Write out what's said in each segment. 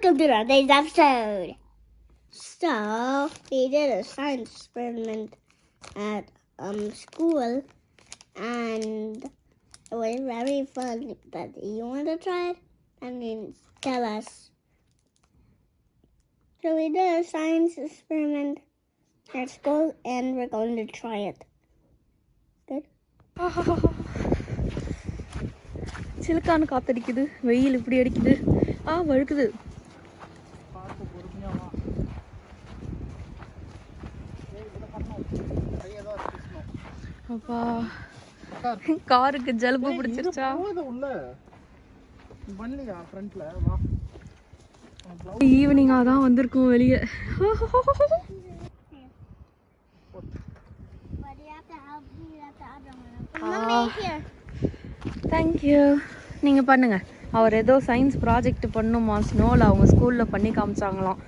welcome to today's episode. So, we did a science experiment at school, and it was very fun. But you want to try it? I mean, tell us. So we did a science experiment at school, and we're going to try it. Good? சிலுக்கான காத்தடிக்குது, வெயில் இப்படி அடிக்குது, வழுக்குது. அப்பா காருக்கு ஜலுபு பிடிச்சிருச்சா? ஈவினிங்கா தான் வந்திருக்கோம் வெளியே. Thank you. நீங்கள் பண்ணுங்கள். அவர் ஏதோ சயின்ஸ் ப்ராஜெக்ட் பண்ணுமா ஸ்னோவில், அவங்க ஸ்கூலில் பண்ணி காமிச்சாங்களாம்.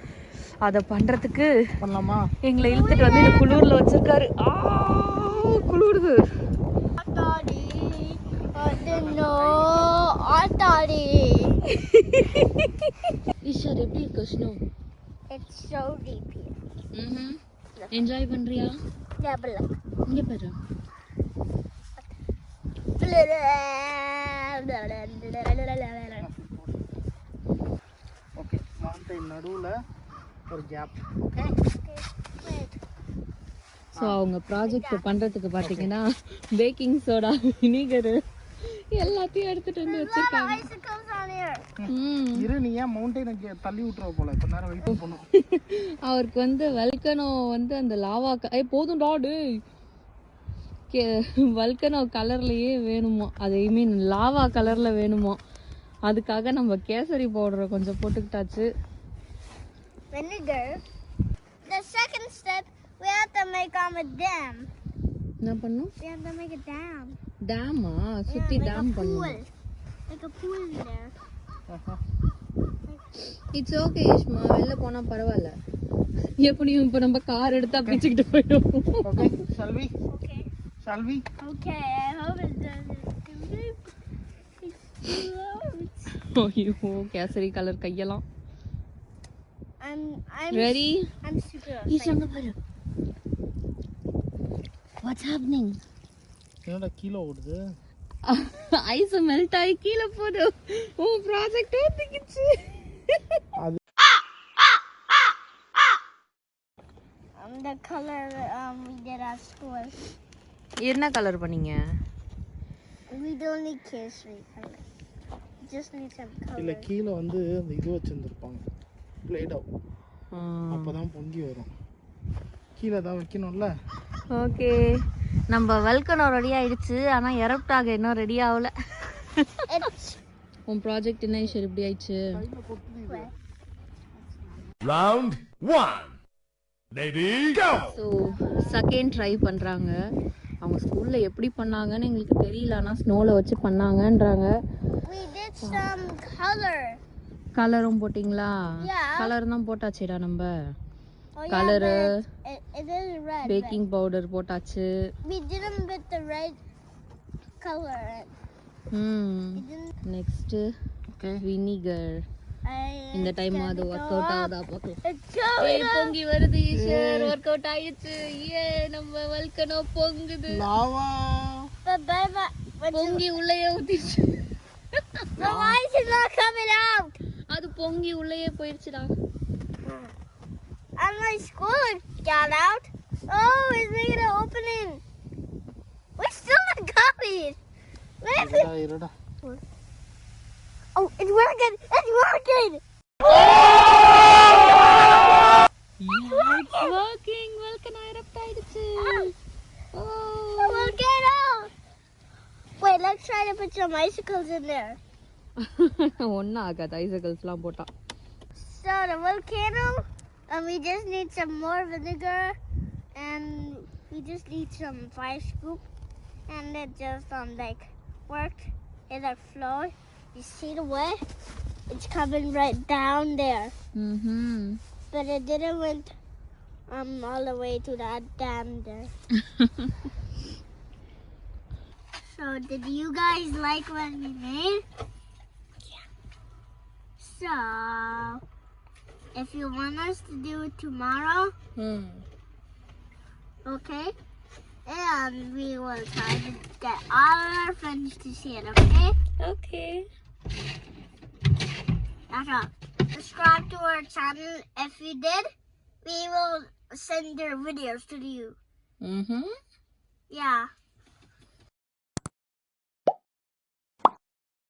அதை பண்ணுறதுக்கு பண்ணலாமா எங்களை இழுத்துட்டு வந்து இந்த குளூரில் வச்சுருக்காரு. குளிருது. ஈஷர் எப்படி இருக்கு snow? It's so deep here. Enjoy பண்ணுறியா? Yeah, but look. இங்கே பாரு. ஓகே, மவுண்டன் நடுவுல ஒரு கேப். ஓகே. ஸோ அவங்க ப்ராஜெக்ட் பண்ணுறதுக்கு பார்த்தீங்கன்னா பேக்கிங் சோடா, வினிகரு எல்லாத்தையும் எடுத்துட்டு வந்து வச்சிருக்காங்க. இரு, நீ ஏன் மவுண்டனுக்கு தள்ளி விட்டுற போல, கொஞ்ச நேரம் வெயிட் பண்ணணும். அவருக்கு வந்து வல்கனோ வந்து அந்த லாவா போதும் டாடு வல்கனோ கலர்லயே வேணுமா, அது ஐ மீன் லாவா கலர்ல வேணுமா. அதுக்காக நம்ம கேசரி பவுடரை கொஞ்சம் போட்டுக்கிட்டாச்சு. Vinegar. The second step, we have to make a dam. என்ன பண்ணும்? We have to make a dam. டேமா சுத்தி டேம் பண்ணும். Like a pool there. It's okay Ishma, வெளில போனா பரவாயில்ல. எப்படியும் இப்போ நம்ம கார் எடுத்தா பிச்சுக்கிட்டு போயிடும். Okay, shall we? Okay. Shall we? Okay, I hope it doesn't. ஐயோ, கேசரி கலர் கையெல்லாம். I'm ready? I'm super ஈஷாங்க பாரு. What's happening? என்னடா கீழே ஓடுது? ஐஸ் மெல்ட் ஆகி கீழே போகுது. ஓ ப்ராஜெக்ட் ஒத்திக்கிச்சு. அது the color we did at school. என்ன கலர் பண்ணீங்க? We don't need kesari color. Just need some color. இல்ல கீழே வந்து அந்த இது வச்சிருந்திருப்பாங்க, பிளேடோ. அப்பதான் பொங்கி வரும். கீழே தான் வைக்கணும்ல. ஓகே, நம்ம வல்கனோ ரெடி ஆயிடுச்சு. ஆனா எரப்டாக இன்னும் ரெடி ஆகல. உன் ப்ராஜெக்ட் என்ன ஈஷர் இப்படி ஆயிடுச்சு? Round 1 ready go. So second try பண்றாங்க. அவங்க ஸ்கூல்ல எப்படி பண்ணாங்கன்னு எங்களுக்கு தெரியல, ஆனா ஸ்னோல வச்சு பண்ணாங்கன்றாங்க. We did some color. கலரும் போட்டிங்களா? Yeah. கலர் தான் போட்டாச்சேடா நம்ம. Oh, colour, yeah, it is red. Baking powder போட்டாச்சு. We didn't with the red color. Next okay, vinegar. இந்த டைம் அது ஒர்க் அவுட் ஆகுதா பார்க்கலாம். It's going up. பொங்கி வருது ஈஷர், ஒர்க் அவுட் ஆயிடுச்சு. நம்ம வல்கனோ பொங்குது. லாவா But பொங்கி உள்ளேயே ஊத்திச்சு. why is it not coming out? அது பொங்கி உள்ளேயே போயிடுச்சுடா. And my school got out. Oh, it's making an opening. We're still not coming. இருடா. Oh, it's working. It's working. It's working. Volcano erupt ஆயிடுச்சு. Volcano. Wait, let's try to put some icicles in there. ஒன்னும் ஆகாது ஐசிக்கல்ஸ்லாம் போட்டா. So the volcano, we just need some more vinegar, and we just need some 5 scoop, and it just like worked. It like flowed. You see the way? It's coming right down there. But it didn't went all the way to that dam there. So did you guys like what we made? Yeah. So if you want us to do it tomorrow, okay? And we will try to get all our friends to see it, okay? Okay. That's all. Subscribe to our channel. If you did, we will send their videos to you. Mm-hmm. Yeah.